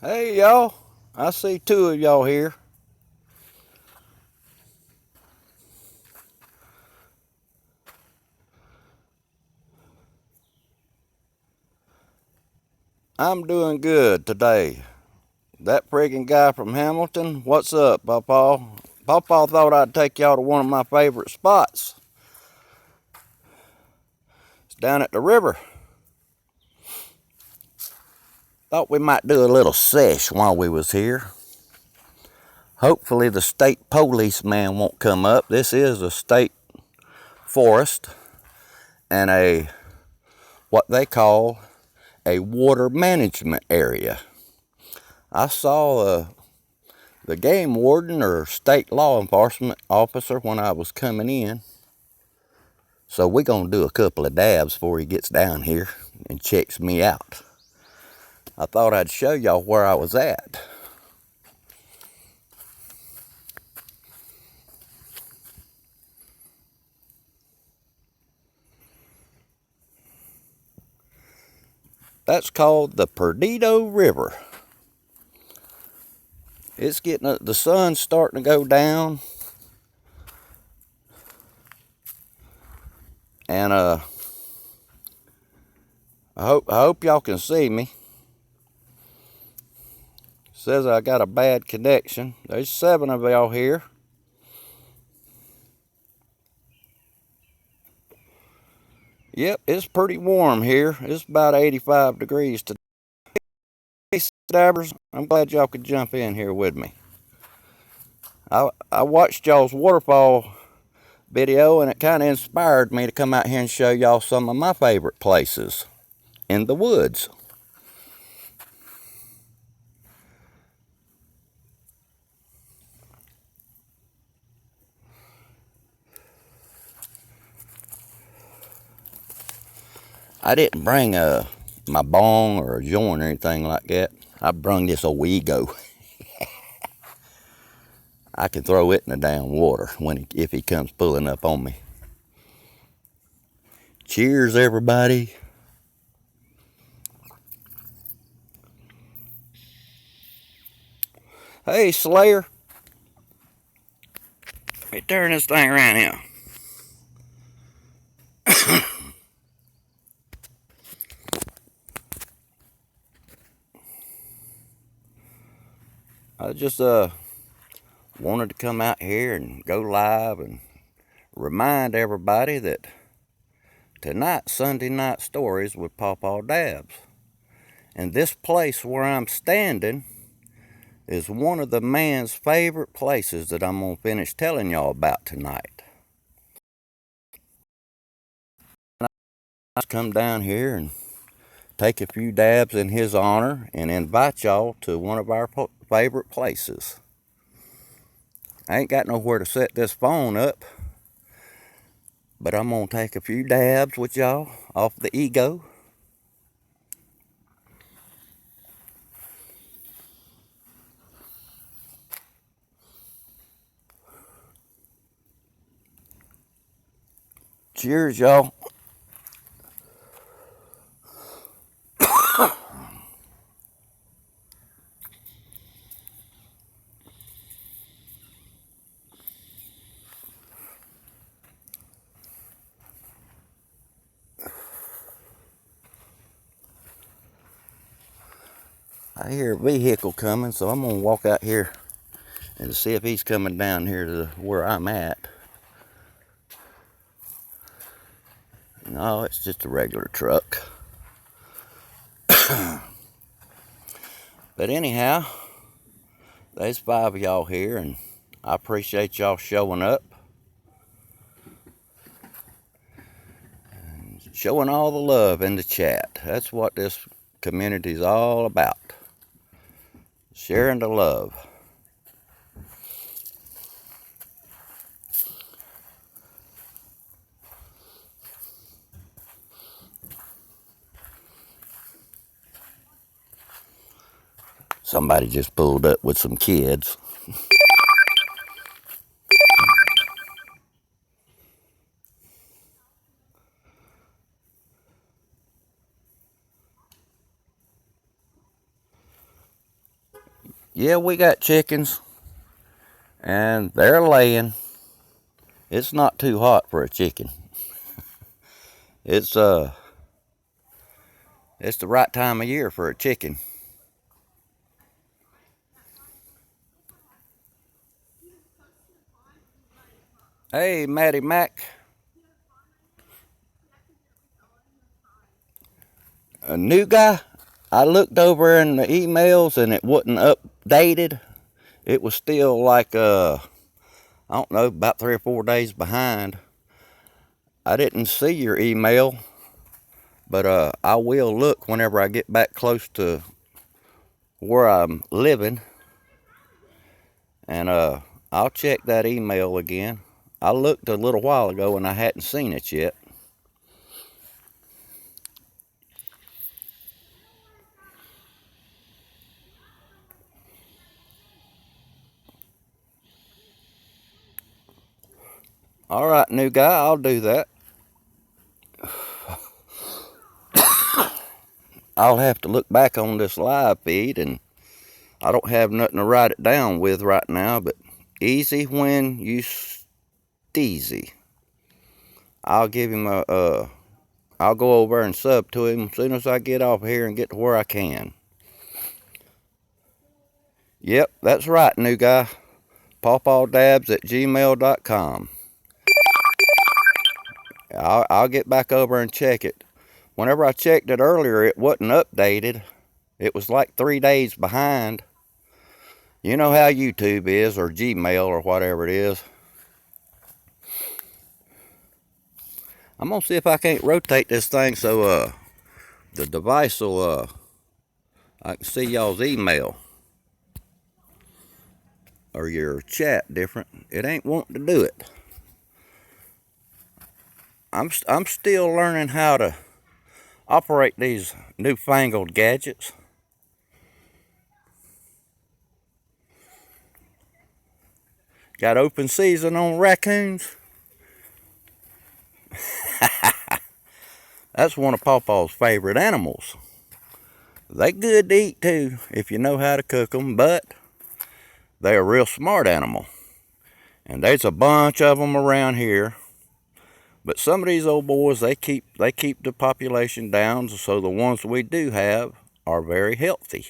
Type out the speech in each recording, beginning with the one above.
Hey y'all, I see two of y'all here. I'm doing good today. That friggin' guy from Hamilton, what's up, Pawpaw? Pawpaw thought I'd take y'all to one of my favorite spots. It's down at the river. Thought we might do a little sesh while we was here. Hopefully the state policeman won't come up. This is a state forest and what they call a water management area. I saw the game warden or state law enforcement officer when I was coming in. So we're going to do a couple of dabs before he gets down here and checks me out. I thought I'd show y'all where I was at. That's called the Perdido River. It's getting, the sun's starting to go down. And I hope y'all can see me. Says I got a bad connection. There's 7 of y'all here. Yep, it's pretty warm here. It's about 85 degrees today. Dabbers, I'm glad y'all could jump in here with me. I watched y'all's waterfall video and it kind of inspired me to come out here and show y'all some of my favorite places in the woods. I didn't bring my bong or a joint or anything like that. I brung this old ego. I can throw it in the damn water if he comes pulling up on me. Cheers, everybody. Hey, Slayer. Let me turn this thing around here. I just wanted to come out here and go live and remind everybody that tonight's Sunday Night Stories with Pawpawdabs. And this place where I'm standing is one of the man's favorite places that I'm going to finish telling y'all about tonight. I come down here and take a few dabs in his honor and invite y'all to one of our favorite places. I ain't got nowhere to set this phone up, but I'm going to take a few dabs with y'all off the ego. Cheers, y'all. I hear a vehicle coming, so I'm going to walk out here and see if he's coming down here to where I'm at. No, it's just a regular truck. But anyhow, there's 5 of y'all here, and I appreciate y'all showing up. And showing all the love in the chat. That's what this community's all about. Sharing the love. Somebody just pulled up with some kids. Yeah, we got chickens, and they're laying. It's not too hot for a chicken. It's the right time of year for a chicken. Hey, Matty Mac. A new guy? I looked over in the emails and it wasn't updated. It was still like, I don't know, about 3 or 4 days behind. I didn't see your email, but I will look whenever I get back close to where I'm living. And I'll check that email again. I looked a little while ago and I hadn't seen it yet. All right, new guy, I'll do that. I'll have to look back on this live feed, and I don't have nothing to write it down with right now, but easy when you steezy. I'll give him I'll go over and sub to him as soon as I get off here and get to where I can. Yep, that's right, new guy. Pawpawdabs@gmail.com. I'll get back over and check it. Whenever I checked it earlier, it wasn't updated. It was like 3 days behind. You know how YouTube is, or Gmail, or whatever it is. I'm going to see if I can't rotate this thing so the device will, I can see y'all's email or your chat different. It ain't wanting to do it. I'm still learning how to operate these newfangled gadgets. Got open season on raccoons. That's one of Pawpaw's favorite animals. They good to eat too, if you know how to cook them, but they're a real smart animal. And there's a bunch of them around here. But some of these old boys, they keep the population down, so the ones we do have are very healthy.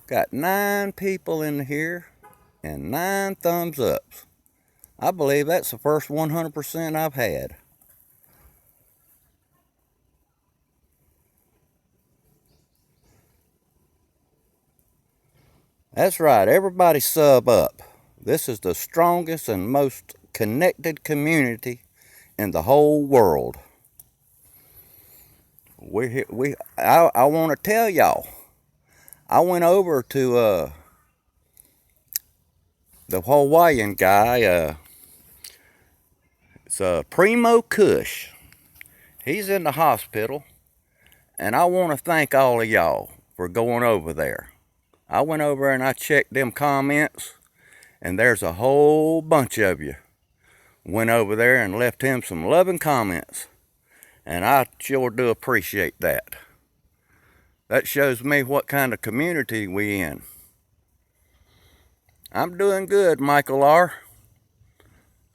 Got 9 people in here and 9 thumbs ups. I believe that's the first 100% I've had. That's right, everybody sub up. This is the strongest and most connected community in the whole world. I want to tell y'all, I went over to the Hawaiian guy. It's Primo Kush. He's in the hospital, and I want to thank all of y'all for going over there. I went over and I checked them comments, and there's a whole bunch of you went over there and left him some loving comments, and I sure do appreciate that. That shows me what kind of community we in. I'm doing good, Michael R.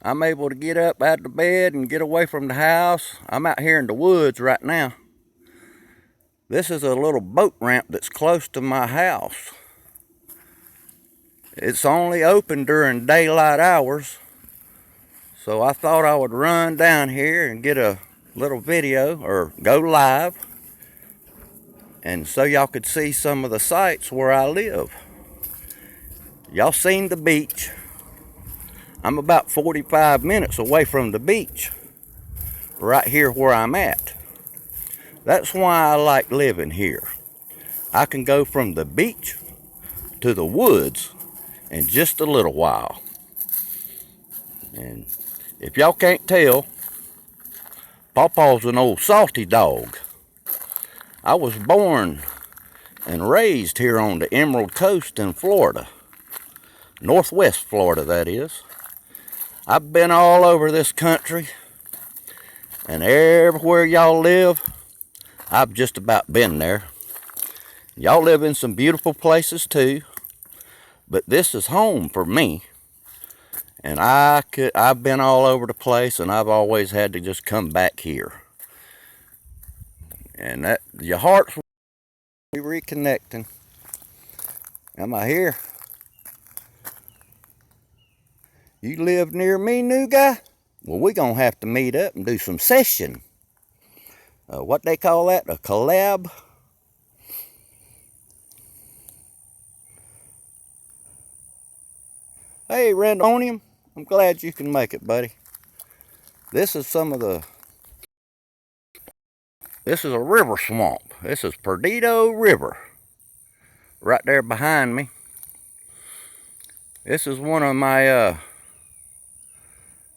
I'm able to get up out of bed and get away from the house. I'm out here in the woods right now. This is a little boat ramp that's close to my house. It's only open during daylight hours, so I thought I would run down here and get a little video or go live, and so y'all could see some of the sights where I live. Y'all seen the beach. I'm about 45 minutes away from the beach, right here where I'm at. That's why I like living here. I can go from the beach to the woods in just a little while. And if y'all can't tell, Pawpaw's an old salty dog. I was born and raised here on the Emerald Coast in Florida. Northwest Florida, that is. I've been all over this country, and everywhere y'all live, I've just about been there. Y'all live in some beautiful places too, but this is home for me. And I've been all over the place, and I've always had to just come back here. And that your hearts will be reconnecting. Am I here? You live near me, new guy? Well, we're going to have to meet up and do some session. What they call that? A collab? Hey, Randonium. I'm glad you can make it, buddy. This is this is a river swamp. This is Perdido River. Right there behind me. This is one of my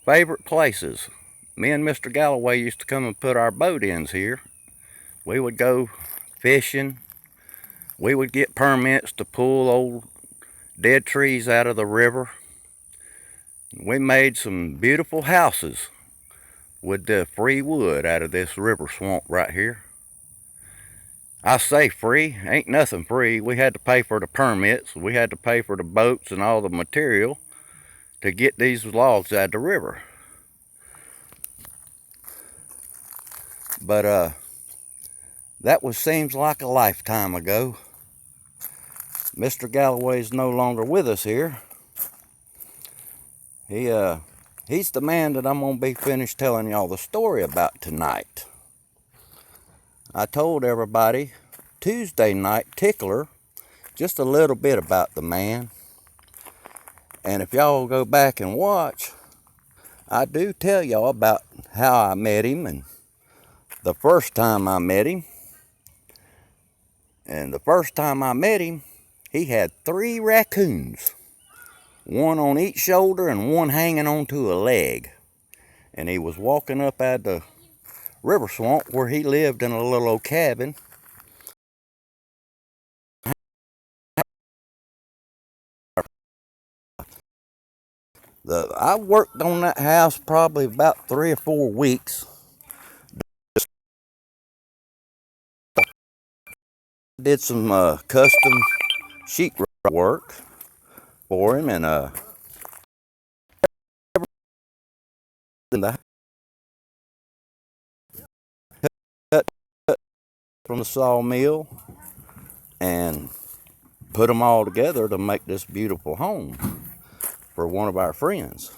favorite places. Me and Mr. Galloway used to come and put our boat ins here. We would go fishing. We would get permits to pull old dead trees out of the river. We made some beautiful houses with the free wood out of this river swamp right here. I say free, ain't nothing free. We had to pay for the permits. We had to pay for the boats and all the material to get these logs out of the river. But that seems like a lifetime ago. Mr. Galloway's no longer with us here. He's the man that I'm going to be finished telling y'all the story about tonight. I told everybody Tuesday night tickler just a little bit about the man. And if y'all go back and watch, I do tell y'all about how I met him and the first time I met him. And the first time I met him, he had 3 raccoons. One on each shoulder and one hanging onto a leg. And he was walking up out of the river swamp where he lived in a little old cabin. I worked on that house probably about 3 or 4 weeks. Did some custom sheetrock work for him, and cut from the sawmill and put them all together to make this beautiful home for one of our friends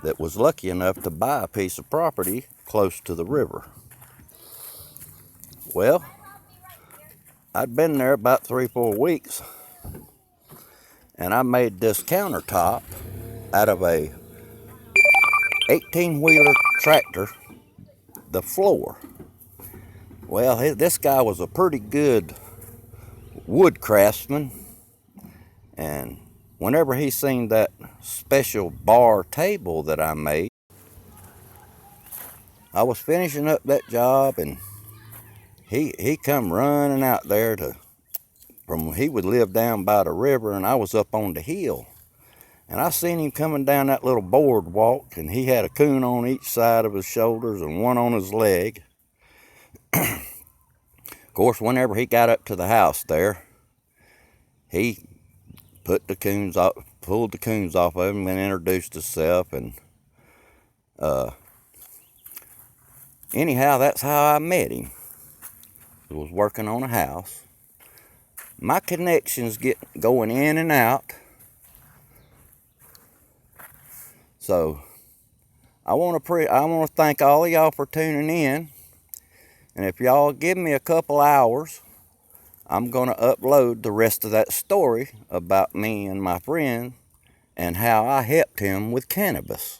that was lucky enough to buy a piece of property close to the river. Well, I'd been there about 3 or 4 weeks, and I made this countertop out of a 18-wheeler tractor, the floor. Well, this guy was a pretty good wood craftsman, and whenever he seen that special bar table that I made, I was finishing up that job, and he come running out there he would live down by the river, and I was up on the hill. And I seen him coming down that little boardwalk, and he had a coon on each side of his shoulders and one on his leg. Of course, whenever he got up to the house there, he put the coons off, pulled the coons off of him and introduced himself. And anyhow, that's how I met him. I was working on a house. My connections get going in and out. So I want to thank all of y'all for tuning in. And if y'all give me a couple hours, I'm going to upload the rest of that story about me and my friend and how I helped him with cannabis.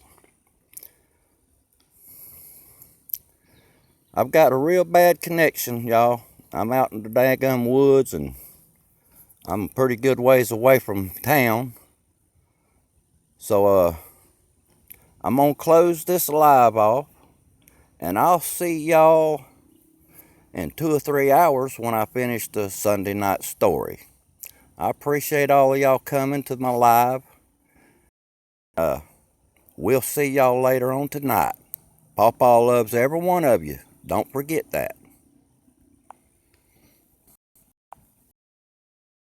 I've got a real bad connection, y'all. I'm out in the daggum woods, and I'm a pretty good ways away from town. So I'm going to close this live off, and I'll see y'all in 2 or 3 hours when I finish the Sunday night story. I appreciate all of y'all coming to my live. We'll see y'all later on tonight. Pawpaw loves every one of you. Don't forget that.